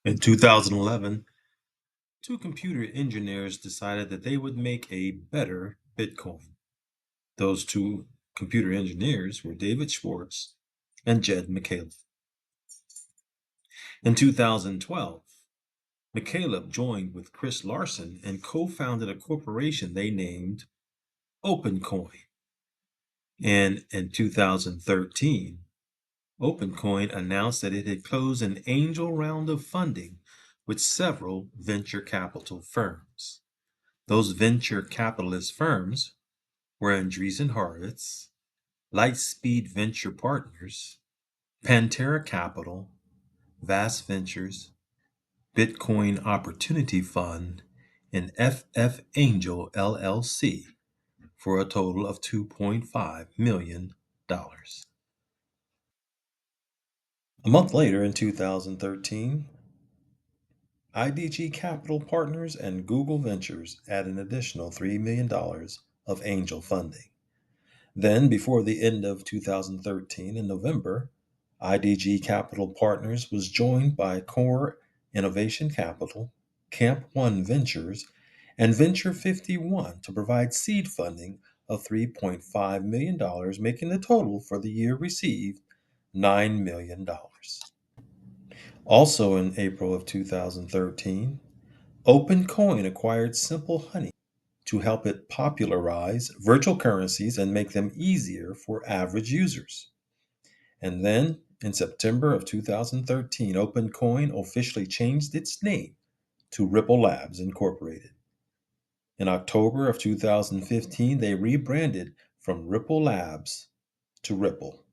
In 2011, two computer engineers decided that they would make a better Bitcoin. Those two computer engineers were David Schwartz and Jed McCaleb. In 2012, McCaleb joined with Chris Larson and co-founded a corporation they named OpenCoin. And in 2013, OpenCoin announced that it had closed an angel round of funding with several venture capital firms. Those venture capitalist firms were Andreessen Horowitz, Lightspeed Venture Partners, Pantera Capital, Vast Ventures, Bitcoin Opportunity Fund, and FF Angel LLC for a total of $2.5 million. A month later, in 2013, IDG Capital Partners and Google Ventures add an additional $3 million of angel funding. Then, before the end of 2013, in November, IDG Capital Partners was joined by Core Innovation Capital, Camp One Ventures, and Venture 51 to provide seed funding of $3.5 million, making the total for the year received $9 million. Also in April of 2013, OpenCoin acquired Simple Honey to help it popularize virtual currencies and make them easier for average users. And then in September of 2013, OpenCoin officially changed its name to Ripple Labs Incorporated. In October of 2015, they rebranded from Ripple Labs to Ripple.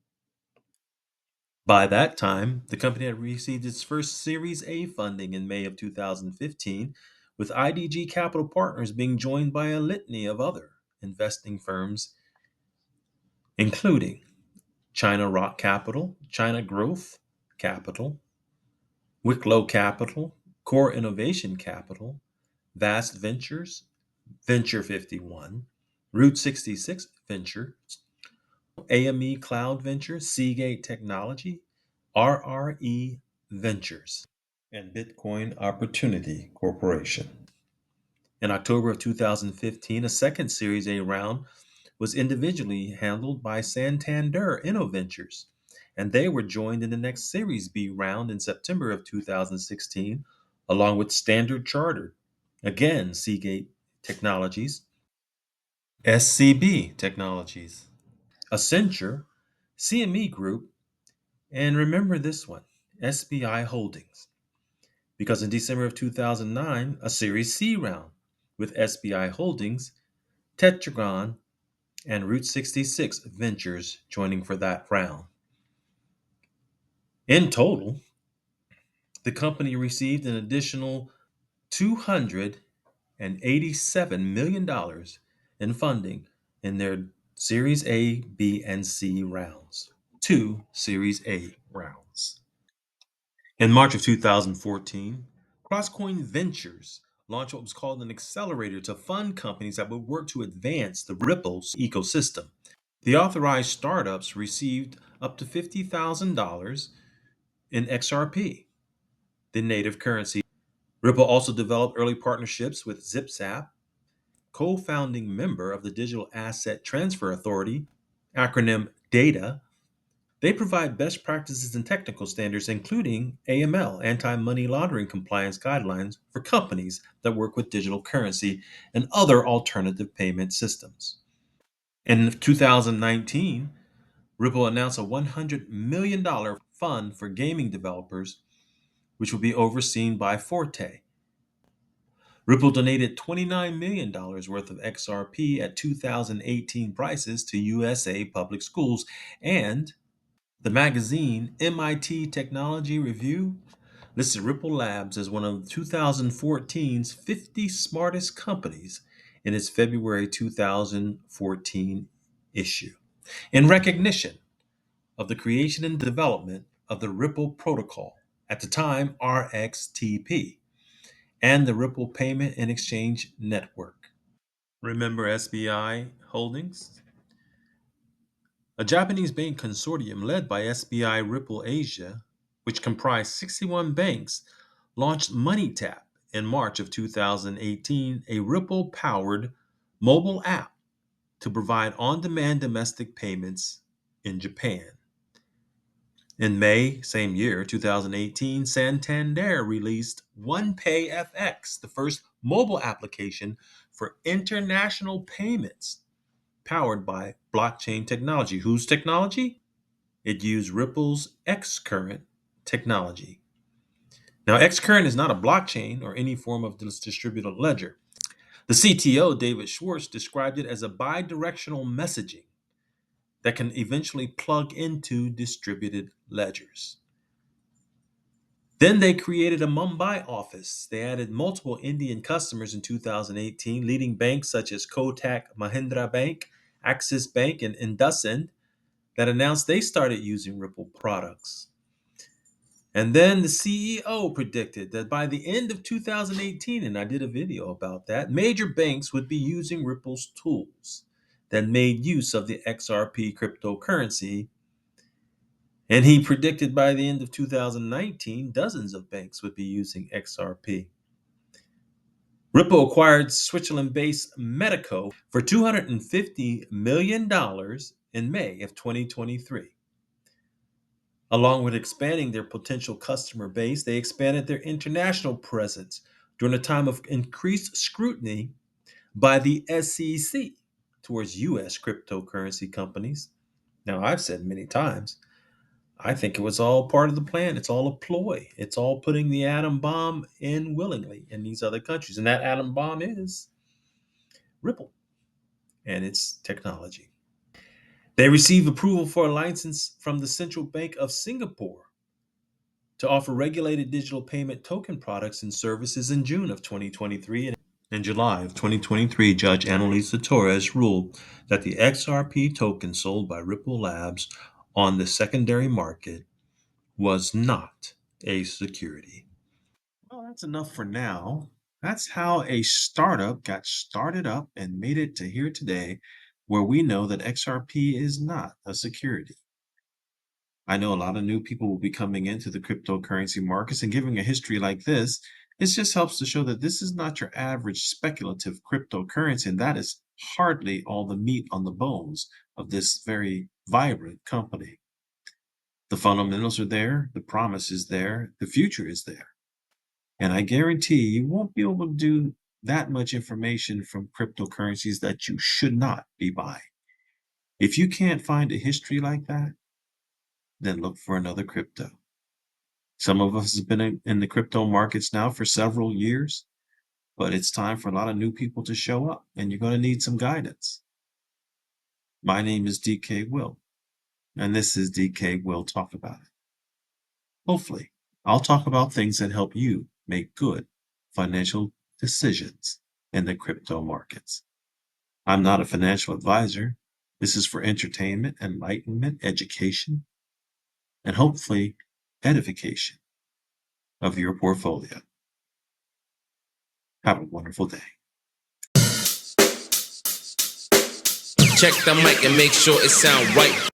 By that time, the company had received its first Series A funding in May of 2015, with IDG Capital Partners being joined by a litany of other investing firms, including China Rock Capital, China Growth Capital, Wicklow Capital, Core Innovation Capital, Vast Ventures, Venture 51, Route 66 Venture, AME Cloud Venture, Seagate Technology, RRE Ventures, and Bitcoin Opportunity Corporation. In October of 2015, a second Series A round was individually handled by Santander InnoVentures, and they were joined in the next Series B round in September of 2016, along with Standard Chartered, again Seagate Technologies, SCB Technologies, Accenture, CME Group, and remember this one, SBI Holdings. Because in December of 2009, a Series C round with SBI Holdings, Tetragon, and Route 66 Ventures joining for that round. In total, the company received an additional $287 million in funding in their Series A, B, and C rounds. Two Series A rounds. In March of 2014, Crosscoin Ventures launched what was called an accelerator to fund companies that would work to advance the Ripple's ecosystem. The authorized startups received up to $50,000 in XRP, the native currency. Ripple also developed early partnerships with ZipZap, co-founding member of the Digital Asset Transfer Authority, acronym DATA. They provide best practices and technical standards, including AML, anti-money laundering compliance guidelines for companies that work with digital currency and other alternative payment systems. In 2019, Ripple announced a $100 million fund for gaming developers, which will be overseen by Forte. Ripple donated $29 million worth of XRP at 2018 prices to USA public schools, and the magazine MIT Technology Review listed Ripple Labs as one of 2014's 50 smartest companies in its February 2014 issue, in recognition of the creation and development of the Ripple protocol, at the time RXTP, and the Ripple Payment and Exchange Network. Remember SBI Holdings? A Japanese bank consortium led by SBI Ripple Asia, which comprised 61 banks, launched MoneyTap in March of 2018, a Ripple-powered mobile app to provide on-demand domestic payments in Japan. In May, same year, 2018, Santander released OnePayFX, the first mobile application for international payments powered by blockchain technology. Whose technology? It used Ripple's Xcurrent technology. Now, Xcurrent is not a blockchain or any form of distributed ledger. The CTO, David Schwartz, described it as a bi-directional messaging that can eventually plug into distributed ledgers. Then they created a Mumbai office. They added multiple Indian customers in 2018, leading banks such as Kotak Mahindra Bank, Axis Bank, and IndusInd that announced they started using Ripple products. And then the CEO predicted that by the end of 2018, and I did a video about that, major banks would be using Ripple's tools that made use of the XRP cryptocurrency. And he predicted by the end of 2019, dozens of banks would be using XRP. Ripple acquired Switzerland-based Medico for $250 million in May of 2023. Along with expanding their potential customer base, they expanded their international presence during a time of increased scrutiny by the SEC towards U.S. cryptocurrency companies. Now, I've said many times, I think it was all part of the plan. It's all a ploy. It's all putting the atom bomb in willingly in these other countries. And that atom bomb is Ripple and its technology. They received approval for a license from the Central Bank of Singapore to offer regulated digital payment token products and services in June of 2023. And in July of 2023, Judge Annalisa Torres ruled that the XRP token sold by Ripple Labs on the secondary market was not a security. Well, that's enough for now. That's how a startup got started up and made it to here today, where we know that XRP is not a security. I know a lot of new people will be coming into the cryptocurrency markets, and giving a history like this, it just helps to show that this is not your average speculative cryptocurrency, and that is hardly all the meat on the bones of this very vibrant company. The fundamentals are there, the promise is there, the future is there. And I guarantee you won't be able to do that much information from cryptocurrencies that you should not be buying. If you can't find a history like that, then look for another crypto. Some of us have been in the crypto markets now for several years, but it's time for a lot of new people to show up, and you're going to need some guidance. My name is DK Will, and this is DK Will Talk About It. Hopefully, I'll talk about things that help you make good financial decisions in the crypto markets. I'm not a financial advisor. This is for entertainment, enlightenment, education, and hopefully edification of your portfolio. Have a wonderful day. Check the mic and make sure it sound right.